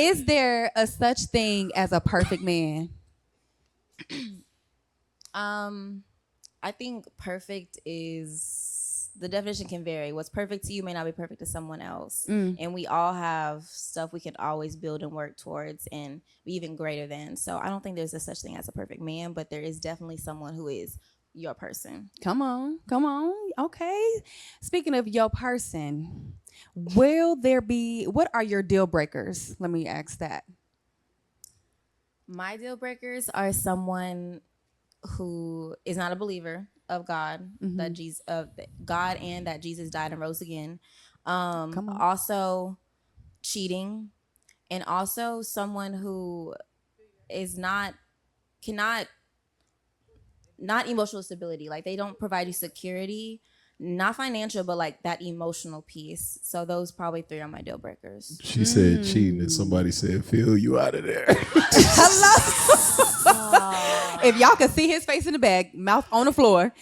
Is there a such thing as a perfect man? I think perfect is the definition can vary. What's perfect to you may not be perfect to someone else. And we all have stuff we can always build and work towards and be even greater than. So I don't think there's a such thing as a perfect man, but there is definitely someone who is your person. Come on. Okay. Speaking of your person, what are your deal breakers? Let me ask that. My deal breakers are someone who is not a believer of God, that Jesus of God, and that Jesus died and rose again. Also cheating, and also someone who is cannot not emotional stability. Like they don't provide you security, not financial, but like that emotional piece. So those probably three are my deal breakers. She said cheating, and somebody said, "Phil, you out of there." Hello. If y'all could see his face in the bag, mouth on the floor.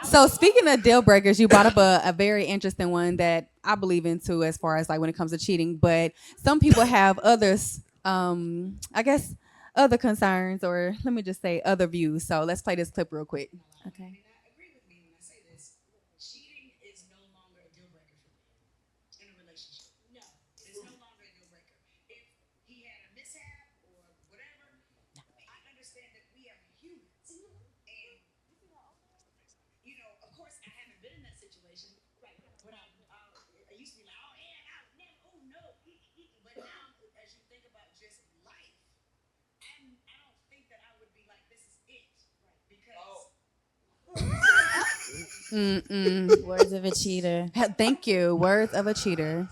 So speaking of deal breakers, you brought up a very interesting one that I believe in too, as far as like when it comes to cheating. But some people have others, I guess, other concerns, or let me just say other views. So let's play this clip real quick. Okay. Words of a cheater. Thank you. Words of a cheater.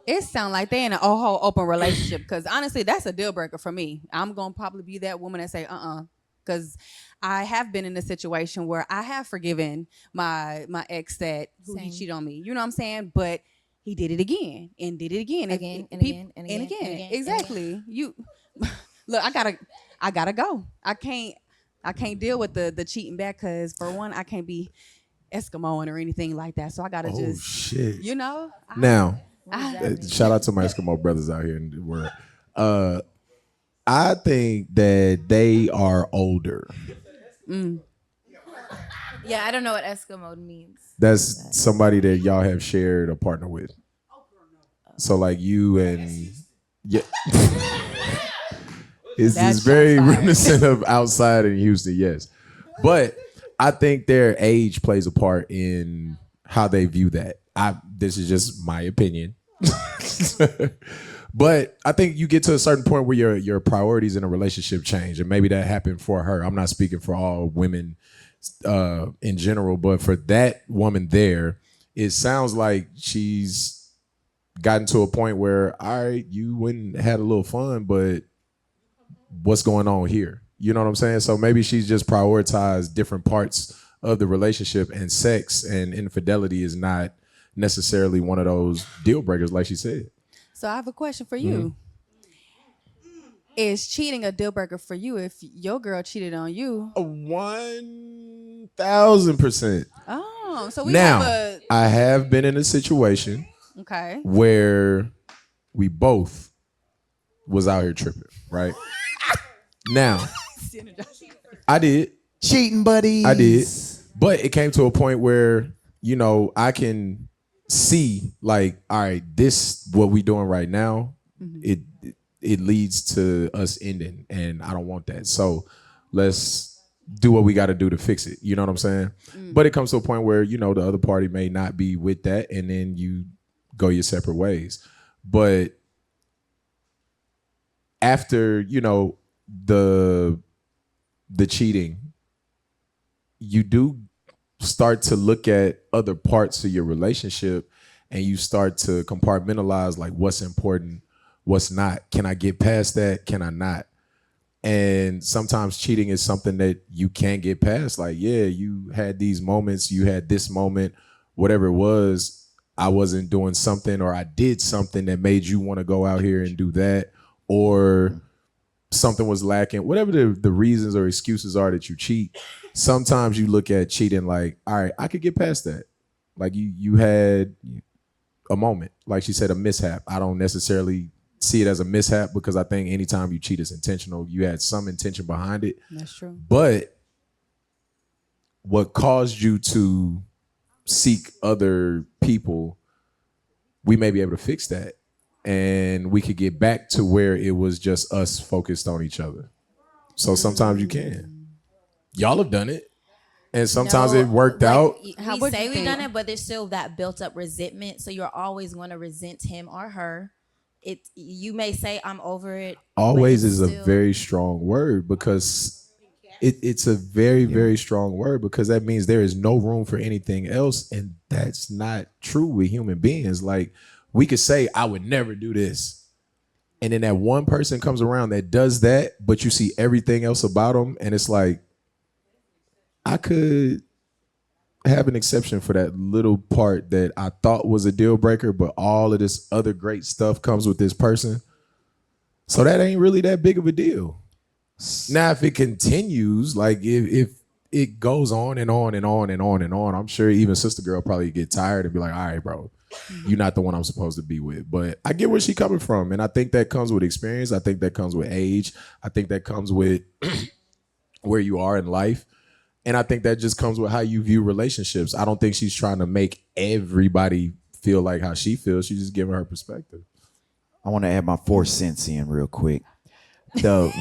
It sound like they in a whole open relationship, because honestly, that's a deal breaker for me. I'm gonna probably be that woman that say because I have been in a situation where I have forgiven my ex that who he Same. cheated on me. You know what I'm saying? But he did it again and did it again Again and peop- again and again and again. Exactly. You look. I gotta go. I can't deal with the cheating back, because for one, I can't be Eskimoing or anything like that. So I gotta Oh shit! you know. Now, Exactly. shout out to my Eskimo brothers out here in the world. I think that they are older. Yeah, I don't know what Eskimo means. That's somebody that y'all have shared a partner with. So like you and yeah, it's That's very shots fired. reminiscent of outside in Houston. Yes, but I think their age plays a part in how they view that. This is just my opinion. But I think you get to a certain point where your priorities in a relationship change, and maybe that happened for her. I'm not speaking for all women in general, but for that woman there, it sounds like she's gotten to a point where, all right, you went and had a little fun, but what's going on here? You know what I'm saying? So maybe she's just prioritized different parts of the relationship, and sex and infidelity is not necessarily one of those deal breakers, like she said. So I have a question for you. Is cheating a deal breaker for you if your girl cheated on you? 1000%. Oh, so we Now, have I have been in a situation okay. where we both was out here tripping, right? Now, I did. Cheating buddies. I did. But it came to a point where, I can see like, all right, this what we doing right now, it leads to us ending, and I don't want that. So let's do what we got to do to fix it. You know what I'm saying? But it comes to a point where, the other party may not be with that, and then you go your separate ways. But after, the cheating, you do start to look at other parts of your relationship, and you start to compartmentalize like what's important, what's not. Can I get past that? Can I not? And sometimes cheating is something that you can't get past. Like, yeah, you had these moments, you had this moment whatever it was, I wasn't doing something, or I did something that made you want to go out here and do that, or something was lacking, whatever the reasons or excuses are that you cheat. Sometimes you look at cheating like, all right, I could get past that. Like you had a moment, like she said, a mishap. I don't necessarily see it as a mishap because I think anytime you cheat, it's intentional. You had some intention behind it. That's true. But what caused you to seek other people, we may be able to fix that. And we could get back to where it was just us focused on each other. So sometimes you can. Y'all have done it. And sometimes it worked out. We say we've done it, but there's still that built up resentment. So you're always going to resent him or her. You may say, I'm over it. Always is a very strong word, because it's a very, very strong word, because that means there is no room for anything else. And that's not true with human beings. Like, we could say, I would never do this. And then that one person comes around that does that, but you see everything else about them. And it's like, I could have an exception for that little part that I thought was a deal breaker, but all of this other great stuff comes with this person. So that ain't really that big of a deal. Now, if it continues, like if it goes on and on and on and on and on, I'm sure even Sister Girl probably get tired and be like, all right, bro, you're not the one I'm supposed to be with. But I get where she's coming from. And I think that comes with experience. I think that comes with age. I think that comes with where you are in life. And I think that just comes with how you view relationships. I don't think she's trying to make everybody feel like how she feels. She's just giving her perspective. I want to add my 4 cents in real quick. The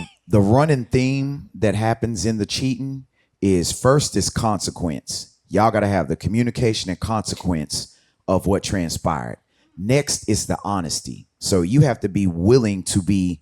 running theme that happens in the cheating is, first is consequence. Y'all got to have the communication and consequence of what transpired. Next is the honesty. So you have to be willing to be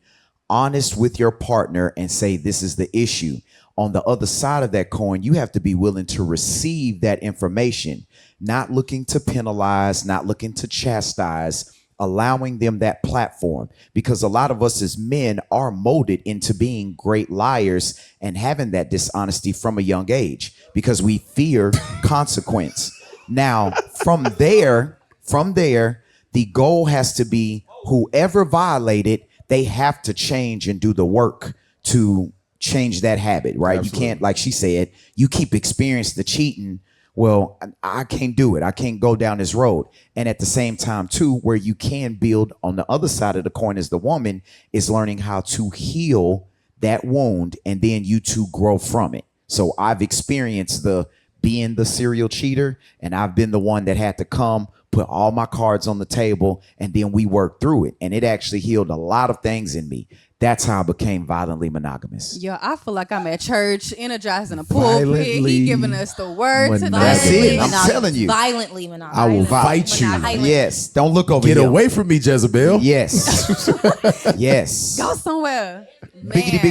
honest with your partner and say, this is the issue. On the other side of that coin, you have to be willing to receive that information, not looking to penalize, not looking to chastise, allowing them that platform. Because a lot of us as men are molded into being great liars and having that dishonesty from a young age because we fear consequence. Now, from there, the goal has to be whoever violated, they have to change and do the work to change that habit, right? Absolutely. You can't, like she said, you keep experiencing the cheating. Well, I can't do it. I can't go down this road. And at the same time, too, where you can build on the other side of the coin as the woman is learning how to heal that wound and then you two grow from it. So I've experienced being the serial cheater, and I've been the one that had to come, put all my cards on the table, and then we worked through it. And it actually healed a lot of things in me. That's how I became violently monogamous. Yeah, I feel like I'm at church, energizing a pulpit. He giving us the word today. That's it. I'm telling you. Violently monogamous. I will fight you. Yes. Don't look over here. Get away from me, Jezebel. Yes. Yes. Go somewhere. Biggity,